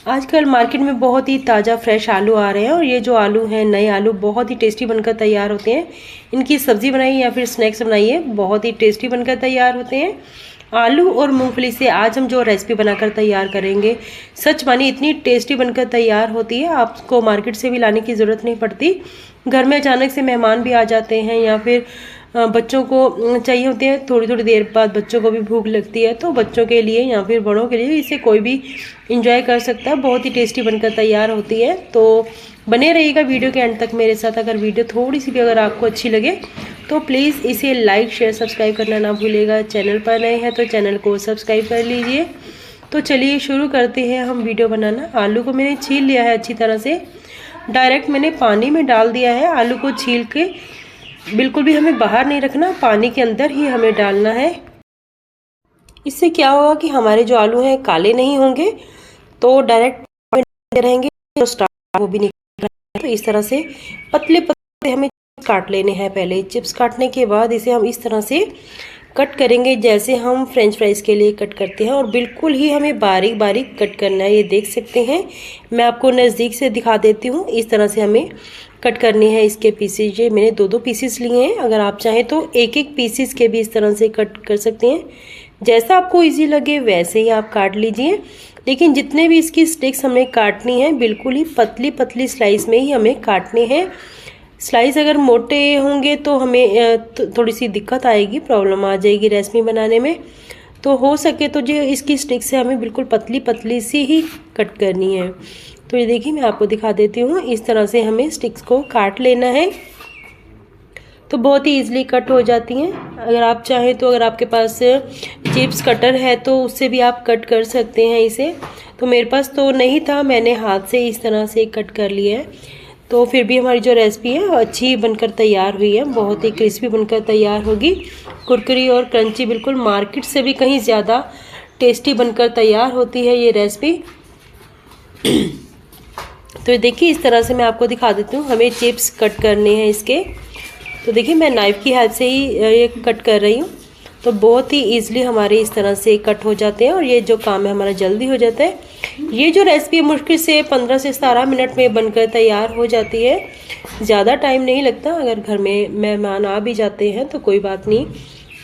आजकल मार्केट में बहुत ही ताज़ा फ्रेश आलू आ रहे हैं और ये जो आलू हैं नए आलू बहुत ही टेस्टी बनकर तैयार होते हैं। इनकी सब्ज़ी बनाइए या फिर स्नैक्स बनाइए, बहुत ही टेस्टी बनकर तैयार होते हैं। आलू और मूंगफली से आज हम जो रेसिपी बनाकर तैयार करेंगे, सच मानिए इतनी टेस्टी बनकर तैयार होती है, आपको मार्केट से भी लाने की ज़रूरत नहीं पड़ती। घर में अचानक से मेहमान भी आ जाते हैं या फिर बच्चों को चाहिए होते हैं, थोड़ी थोड़ी देर बाद बच्चों को भी भूख लगती है, तो बच्चों के लिए या फिर बड़ों के लिए इसे कोई भी इंजॉय कर सकता है। बहुत ही टेस्टी बनकर तैयार होती है। तो बने रहिएगा वीडियो के एंड तक मेरे साथ। अगर वीडियो थोड़ी सी भी अगर आपको अच्छी लगे तो प्लीज़ इसे लाइक शेयर सब्सक्राइब करना ना भूलिएगा। चैनल पर नए हैं तो चैनल को सब्सक्राइब कर लीजिए। तो चलिए शुरू करते हैं हम वीडियो बनाना। आलू को मैंने छील लिया है अच्छी तरह से, डायरेक्ट मैंने पानी में डाल दिया है। आलू को छील के बिल्कुल भी हमें बाहर नहीं रखना, पानी के अंदर ही हमें डालना है। इससे क्या होगा कि हमारे जो आलू हैं काले नहीं होंगे, तो डायरेक्ट रहेंगे तो स्टार्च वो भी निकल रहा है। तो इस तरह से पतले पतले हमें काट लेने हैं। पहले चिप्स काटने के बाद इसे हम इस तरह से कट करेंगे जैसे हम फ्रेंच फ्राइज़ के लिए कट करते हैं, और बिल्कुल ही हमें बारीक बारीक कट करना है। ये देख सकते हैं, मैं आपको नज़दीक से दिखा देती हूँ। इस तरह से हमें कट करनी है इसके पीसेज। ये मैंने दो पीसेस लिए हैं, अगर आप चाहें तो एक एक पीसेस के भी इस तरह से कट कर सकते हैं। जैसा आपको इजी लगे वैसे ही आप काट लीजिए, लेकिन जितने भी इसकी स्टिक्स हमें काटनी है बिल्कुल ही पतली पतली स्लाइस में ही हमें काटने हैं। स्लाइस अगर मोटे होंगे तो हमें थोड़ी सी दिक्कत आएगी, प्रॉब्लम आ जाएगी रेसिपी बनाने में। तो हो सके तो जो इसकी स्टिक से हमें बिल्कुल पतली पतली सी ही कट करनी है। तो ये देखिए मैं आपको दिखा देती हूँ, इस तरह से हमें स्टिक्स को काट लेना है। तो बहुत ही ईजिली कट हो जाती हैं। अगर आप चाहें तो अगर आपके पास चिप्स कटर है तो उससे भी आप कट कर सकते हैं इसे। तो मेरे पास तो नहीं था, मैंने हाथ से इस तरह से कट कर लिया है। तो फिर भी हमारी जो रेसिपी है अच्छी बनकर तैयार हुई है, बहुत ही क्रिस्पी बनकर तैयार होगी, कुरकुरी और क्रंची, बिल्कुल मार्केट से भी कहीं ज़्यादा टेस्टी बनकर तैयार होती है ये रेसिपी। तो देखिए इस तरह से मैं आपको दिखा देती हूँ, हमें चिप्स कट करने हैं इसके। तो देखिए मैं नाइफ़ की हेल्प से ही ये कट कर रही हूँ। तो बहुत ही ईजिली हमारे इस तरह से कट हो जाते हैं और ये जो काम है हमारा जल्दी हो जाता है। ये जो रेसिपी मुश्किल से 15 से 17 मिनट में बनकर तैयार हो जाती है, ज़्यादा टाइम नहीं लगता। अगर घर में मेहमान आ भी जाते हैं तो कोई बात नहीं,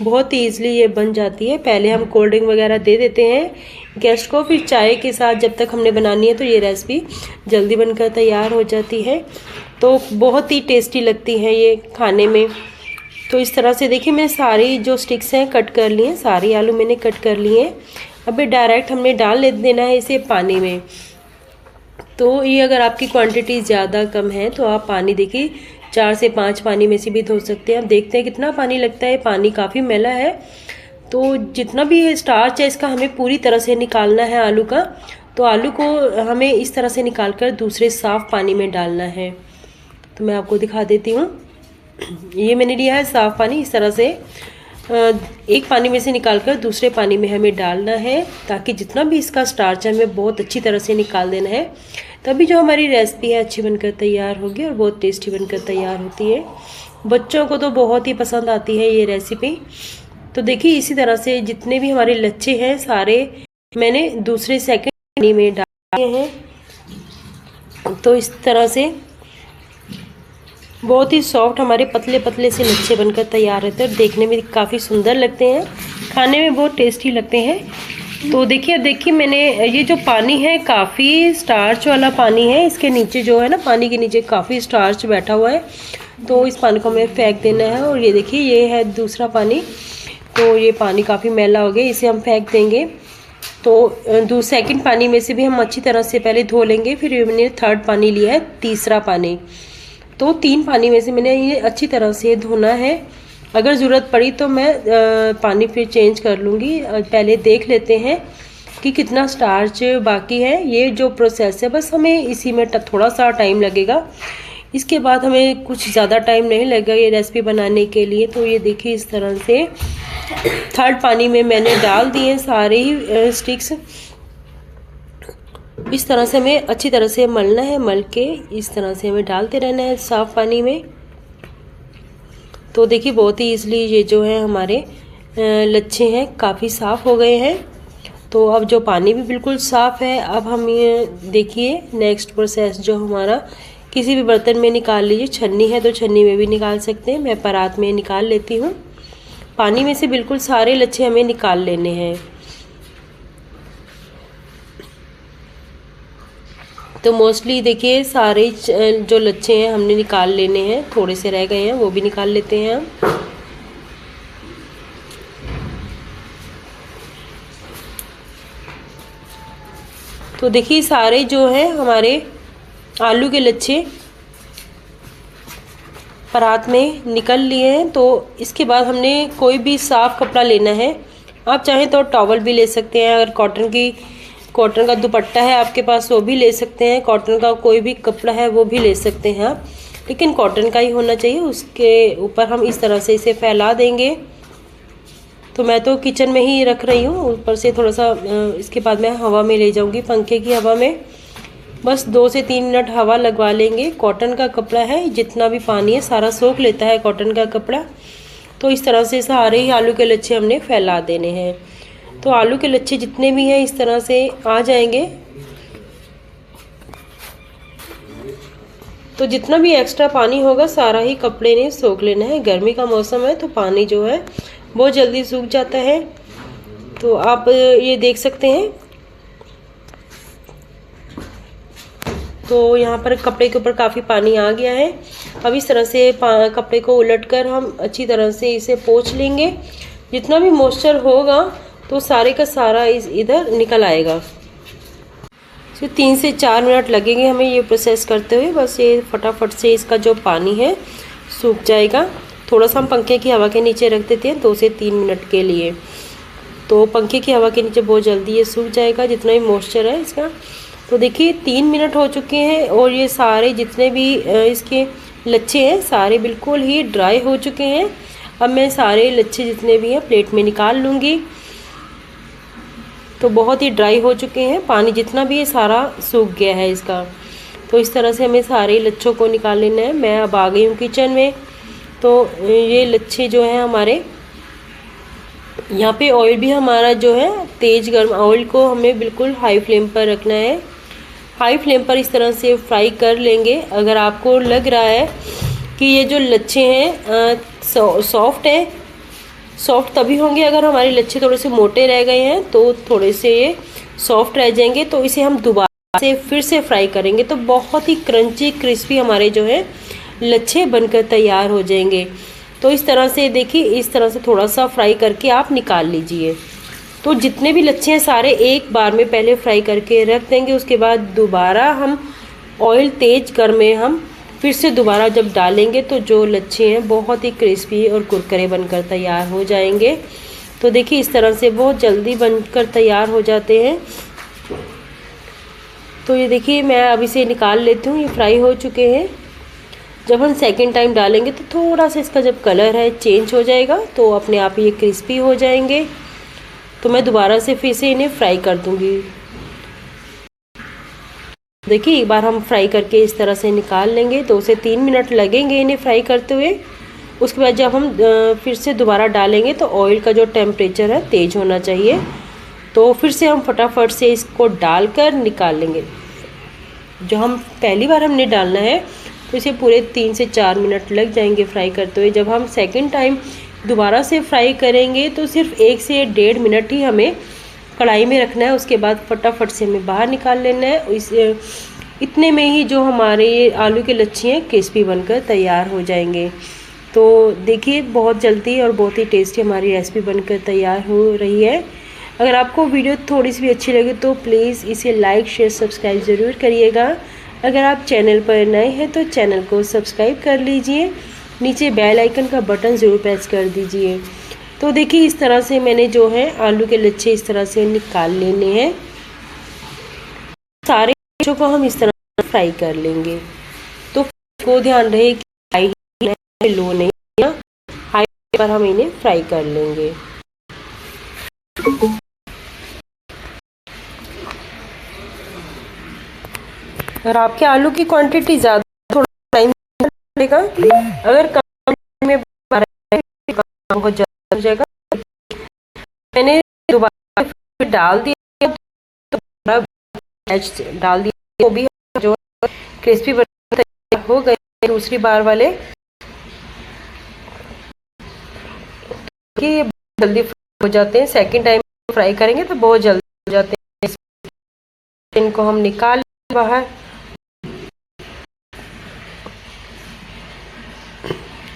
बहुत ही ईजिली ये बन जाती है। पहले हम कोल्ड ड्रिंक वगैरह दे देते हैं गेस्ट को, फिर चाय के साथ जब तक हमने बनानी है तो ये रेसिपी जल्दी बनकर तैयार हो जाती है। तो बहुत ही टेस्टी लगती है ये खाने में। तो इस तरह से देखिए मैं सारी जो स्टिक्स हैं कट कर ली हैं, सारी आलू मैंने कट कर लिए हैं। अभी डायरेक्ट हमने डाल देना है इसे पानी में। तो ये अगर आपकी क्वांटिटी ज़्यादा कम है तो आप पानी देखिए 4 से 5 पानी में से भी धो सकते हैं। अब देखते हैं कितना पानी लगता है, पानी काफ़ी मैला है। तो जितना भी स्टार्च है इसका हमें पूरी तरह से निकालना है आलू का। तो आलू को हमें इस तरह से निकाल कर दूसरे साफ़ पानी में डालना है। तो मैं आपको दिखा देती हूँ, ये मैंने लिया है साफ़ पानी। इस तरह से एक पानी में से निकालकर दूसरे पानी में हमें डालना है, ताकि जितना भी इसका स्टार्च है हमें बहुत अच्छी तरह से निकाल देना है। तभी जो हमारी रेसिपी है अच्छी बनकर तैयार होगी और बहुत टेस्टी बनकर तैयार होती है। बच्चों को तो बहुत ही पसंद आती है ये रेसिपी। तो देखिए इसी तरह से जितने भी हमारे लच्छे हैं सारे मैंने दूसरे सेकंड पानी में डाले हैं। तो इस तरह से बहुत ही सॉफ्ट हमारे पतले पतले से लच्छे बनकर तैयार रहते हैं और देखने में काफ़ी सुंदर लगते हैं, खाने में बहुत टेस्टी लगते हैं। तो देखिए मैंने ये जो पानी है काफ़ी स्टार्च वाला पानी है, इसके नीचे जो है ना पानी के नीचे काफ़ी स्टार्च बैठा हुआ है। तो इस पानी को हमें फेंक देना है। और ये देखिए ये है दूसरा पानी, तो ये पानी काफ़ी मैला हो गया, इसे हम फेंक देंगे। तो सेकंड पानी में से भी हम अच्छी तरह से पहले धो लेंगे। फिर मैंने थर्ड पानी लिया है, तीसरा पानी। तो 3 पानी में से मैंने ये अच्छी तरह से धोना है। अगर ज़रूरत पड़ी तो मैं पानी फिर चेंज कर लूँगी। पहले देख लेते हैं कि कितना स्टार्च बाकी है। ये जो प्रोसेस है बस हमें इसी में थोड़ा सा टाइम लगेगा, इसके बाद हमें कुछ ज़्यादा टाइम नहीं लगेगा ये रेसिपी बनाने के लिए। तो ये देखिए इस तरह से थर्ड पानी में मैंने डाल दिए सारे ही स्टिक्स। इस तरह से हमें अच्छी तरह से मलना है, मल के इस तरह से हमें डालते रहना है साफ़ पानी में। तो देखिए बहुत ही ईजिली ये जो है हमारे लच्छे हैं काफ़ी साफ़ हो गए हैं। तो अब जो पानी भी बिल्कुल साफ़ है। अब हम ये देखिए नेक्स्ट प्रोसेस जो हमारा, किसी भी बर्तन में निकाल लीजिए। छन्नी है तो छन्नी में भी निकाल सकते हैं, मैं परात में निकाल लेती हूँ। पानी में से बिल्कुल सारे लच्छे हमें निकाल लेने हैं। तो मोस्टली देखिए सारे जो लच्छे हैं हमने निकाल लेने हैं, थोड़े से रह गए हैं वो भी निकाल लेते हैं हम। तो देखिए सारे जो है हमारे आलू के लच्छे परात में निकल लिए हैं। तो इसके बाद हमने कोई भी साफ़ कपड़ा लेना है। आप चाहें तो टॉवल भी ले सकते हैं, अगर कॉटन का दुपट्टा है आपके पास वो भी ले सकते हैं, कॉटन का कोई भी कपड़ा है वो भी ले सकते हैं आप, लेकिन कॉटन का ही होना चाहिए। उसके ऊपर हम इस तरह से इसे फैला देंगे। तो मैं तो किचन में ही रख रही हूँ, ऊपर से थोड़ा सा इसके बाद मैं हवा में ले जाऊँगी, पंखे की हवा में। बस 2 से 3 मिनट हवा लगवा लेंगे। कॉटन का कपड़ा है, जितना भी पानी है सारा सोख लेता है कॉटन का कपड़ा। तो इस तरह से सारे ही आलू के लच्छे हमने फैला देने हैं। तो आलू के लच्छे जितने भी हैं इस तरह से आ जाएंगे। तो जितना भी एक्स्ट्रा पानी होगा सारा ही कपड़े ने सोख लेना है। गर्मी का मौसम है तो पानी जो है बहुत जल्दी सूख जाता है। तो आप ये देख सकते हैं। तो यहाँ पर कपड़े के ऊपर काफ़ी पानी आ गया है। अब इस तरह से कपड़े को उलटकर हम अच्छी तरह से इसे पोंछ लेंगे। जितना भी मॉइस्चर होगा तो सारे का सारा इधर निकल आएगा। तो 3 से 4 मिनट लगेंगे हमें ये प्रोसेस करते हुए। बस ये फटाफट से इसका जो पानी है सूख जाएगा। थोड़ा सा हम पंखे की हवा के नीचे रख देते हैं 2 से 3 मिनट के लिए। तो पंखे की हवा के नीचे बहुत जल्दी ये सूख जाएगा जितना भी मॉइस्चर है इसका। तो देखिए 3 मिनट हो चुके हैं और ये सारे जितने भी इसके लच्छे हैं सारे बिल्कुल ही ड्राई हो चुके हैं। अब मैं सारे लच्छे जितने भी हैं प्लेट में निकाल लूँगी। तो बहुत ही ड्राई हो चुके हैं, पानी जितना भी है सारा सूख गया है इसका। तो इस तरह से हमें सारे लच्छों को निकाल लेना है। मैं अब आ गई हूँ किचन में। तो ये लच्छे जो हैं हमारे, यहाँ पे ऑयल भी हमारा जो है तेज़ गर्म, ऑयल को हमें बिल्कुल हाई फ्लेम पर रखना है। हाई फ्लेम पर इस तरह से फ्राई कर लेंगे। अगर आपको लग रहा है कि ये जो लच्छे हैं सॉफ्ट हैं, सॉफ्ट तभी होंगे अगर हमारे लच्छे थोड़े से मोटे रह गए हैं, तो थोड़े से ये सॉफ्ट रह जाएंगे। तो इसे हम दोबारा से फिर से फ्राई करेंगे तो बहुत ही क्रंची क्रिस्पी हमारे जो है लच्छे बनकर तैयार हो जाएंगे। तो इस तरह से देखिए, इस तरह से थोड़ा सा फ्राई करके आप निकाल लीजिए। तो जितने भी लच्छे हैं सारे एक बार में पहले फ्राई करके रख देंगे। उसके बाद दोबारा हम ऑयल तेज़ गर्म में हम फिर से दोबारा जब डालेंगे तो जो लच्छे हैं बहुत ही क्रिस्पी और कुरकुरे बनकर तैयार हो जाएंगे। तो देखिए इस तरह से बहुत जल्दी बनकर तैयार हो जाते हैं। तो ये देखिए मैं अब इसे निकाल लेती हूँ, ये फ्राई हो चुके हैं। जब हम सेकंड टाइम डालेंगे तो थोड़ा सा इसका जब कलर है चेंज हो जाएगा तो अपने आप ये क्रिस्पी हो जाएंगे। तो मैं दोबारा से फिर से इन्हें फ्राई कर दूंगी। देखिए एक बार हम फ्राई करके इस तरह से निकाल लेंगे। 2 से 3 मिनट लगेंगे इन्हें फ्राई करते हुए। उसके बाद जब हम फिर से दोबारा डालेंगे तो ऑयल का जो टेम्परेचर है तेज़ होना चाहिए। तो फिर से हम फटाफट से इसको डालकर निकाल लेंगे। जो हम पहली बार हमने डालना है तो इसे पूरे 3 से 4 मिनट लग जाएंगे फ्राई करते हुए। जब हम सेकंड टाइम दोबारा से फ्राई करेंगे तो सिर्फ 1 से 1.5 मिनट ही हमें कढ़ाई में रखना है। उसके बाद फटाफट से हमें बाहर निकाल लेना है। इतने में ही जो हमारे आलू के लच्छे हैं क्रिस्पी बनकर तैयार हो जाएंगे। तो देखिए बहुत जल्दी और बहुत ही टेस्टी हमारी रेसिपी बनकर तैयार हो रही है। अगर आपको वीडियो थोड़ी सी भी अच्छी लगे तो प्लीज़ इसे लाइक शेयर सब्सक्राइब ज़रूर करिएगा। अगर आप चैनल पर नए हैं तो चैनल को सब्सक्राइब कर लीजिए। नीचे बेल आइकन का बटन ज़रूर प्रेस कर दीजिए। तो देखिए इस तरह से मैंने जो है आलू के लच्छे इस तरह से निकाल लेने हैं। सारे लच्छों को हम इस तरह से फ्राई कर लेंगे। तो को ध्यान रहे कि हाई लो नहीं, हाई पर हम इन्हें फ्राई कर लेंगे। अगर आपके आलू की क्वांटिटी ज़्यादा थोड़ा टाइम लगेगा, अगर कम में काम को जल्द हो जाएगा। मैंने दोबारा डाल दिया। प्याज डाल दिया, वो भी जो क्रिस्पी बन हो गए। दूसरी बार वाले कि जल्दी हो जाते हैं, सेकंड टाइम फ्राई करेंगे तो बहुत जल्दी हो जाते हैं। इनको हम निकाल बाहर।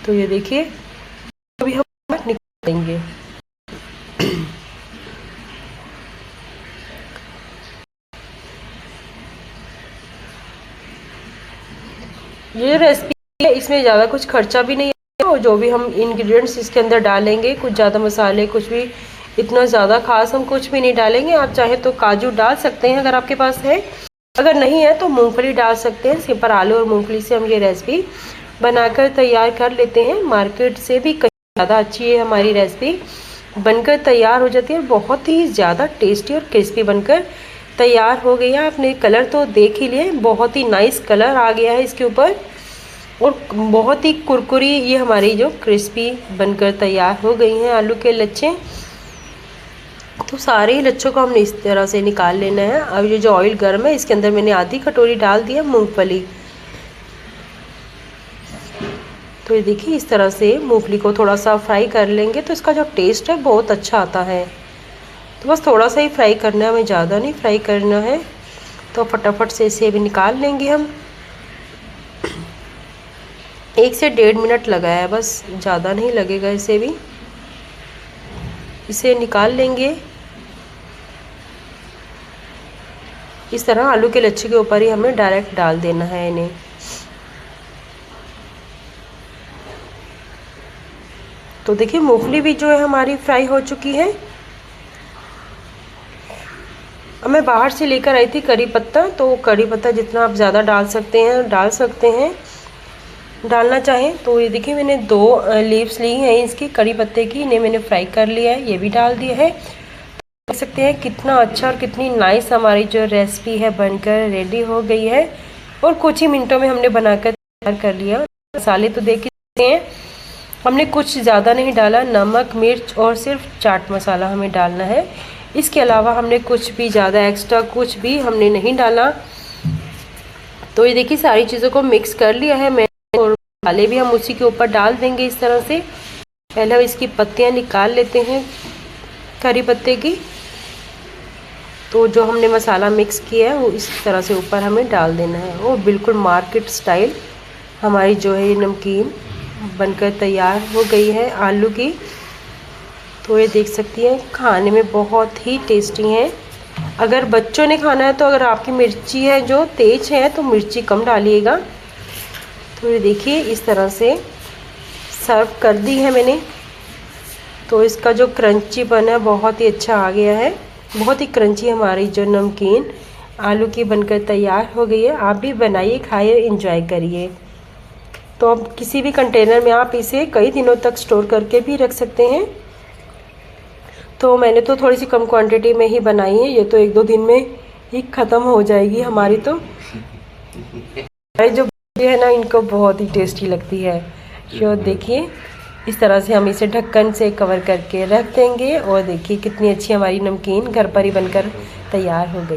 तो ये देखिए अभी हम बाहर निकालेंगे। ये रेसिपी है, इसमें ज़्यादा कुछ खर्चा भी नहीं है और जो भी हम इंग्रेडिएंट्स इसके अंदर डालेंगे, कुछ ज़्यादा मसाले कुछ भी इतना ज़्यादा खास हम कुछ भी नहीं डालेंगे। आप चाहे तो काजू डाल सकते हैं अगर आपके पास है, अगर नहीं है तो मूंगफली डाल सकते हैं। सिंपल आलू और मूंगफली से हम ये रेसिपी बनाकर तैयार कर लेते हैं। मार्केट से भी कहीं ज़्यादा अच्छी है हमारी रेसिपी बनकर तैयार हो जाती है, बहुत ही ज़्यादा टेस्टी और क्रिस्पी बनकर तैयार हो गई है। आपने कलर तो देख ही लिए, बहुत ही नाइस कलर आ गया है इसके ऊपर और बहुत ही कुरकुरी ये हमारी जो क्रिस्पी बनकर तैयार हो गई हैं आलू के लच्छे। तो सारे ही लच्छों को हमने इस तरह से निकाल लेना है। अब ये जो ऑयल गर्म है इसके अंदर मैंने आधी कटोरी डाल दिया मूंगफली। तो ये देखिए इस तरह से मूंगफली को थोड़ा सा फ्राई कर लेंगे तो इसका जो टेस्ट है बहुत अच्छा आता है। तो बस थोड़ा सा ही फ्राई करना है, हमें ज़्यादा नहीं फ्राई करना है। तो फटाफट से इसे भी निकाल लेंगे हम। 1 से 1.5 मिनट लगा है बस, ज़्यादा नहीं लगेगा इसे भी। इसे निकाल लेंगे। इस तरह आलू के लच्छे के ऊपर ही हमें डायरेक्ट डाल देना है इन्हें। तो देखिए मूंगफली भी जो है हमारी फ्राई हो चुकी है। अब मैं बाहर से लेकर आई थी करी पत्ता, तो करी पत्ता जितना आप ज़्यादा डाल सकते हैं डालना चाहें। तो ये देखिए मैंने 2 लीव्स ली हैं इसकी करी पत्ते की, इन्हें मैंने फ्राई कर लिया है, ये भी डाल दिया है। देख सकते हैं कितना अच्छा और कितनी नाइस हमारी जो रेसिपी है बनकर रेडी हो गई है और कुछ ही मिनटों में हमने बनाकर तैयार कर लिया। मसाले तो देख सकते हैं हमने कुछ ज़्यादा नहीं डाला, नमक मिर्च और सिर्फ चाट मसाला हमें डालना है। इसके अलावा हमने कुछ भी ज़्यादा एक्स्ट्रा कुछ भी हमने नहीं डाला। तो ये देखिए सारी चीज़ों को मिक्स कर लिया है मैं, और मसाले भी हम उसी के ऊपर डाल देंगे इस तरह से। पहले हम इसकी पत्तियाँ निकाल लेते हैं करी पत्ते की। तो जो हमने मसाला मिक्स किया है वो इस तरह से ऊपर हमें डाल देना है। वो बिल्कुल मार्केट स्टाइल हमारी जो है नमकीन बनकर तैयार हो गई है आलू की। तो ये देख सकती हैं खाने में बहुत ही टेस्टी हैं। अगर बच्चों ने खाना है तो अगर आपकी मिर्ची है जो तेज है तो मिर्ची कम डालिएगा। तो ये देखिए इस तरह से सर्व कर दी है मैंने। तो इसका जो क्रंचीपन है बहुत ही अच्छा आ गया है, बहुत ही क्रंची हमारी जो नमकीन आलू की बनकर तैयार हो गई है। आप भी बनाइए, खाइए, एंजॉय करिए। तो अब किसी भी कंटेनर में आप इसे कई दिनों तक स्टोर करके भी रख सकते हैं। तो मैंने तो थोड़ी सी कम क्वांटिटी में ही बनाई है, ये तो 1-2 दिन में ही ख़त्म हो जाएगी हमारी। तो जो है ना इनको बहुत ही टेस्टी लगती है। तो देखिए इस तरह से हम इसे ढक्कन से कवर करके रख देंगे और देखिए कितनी अच्छी हमारी नमकीन घर पर ही बनकर तैयार हो गई।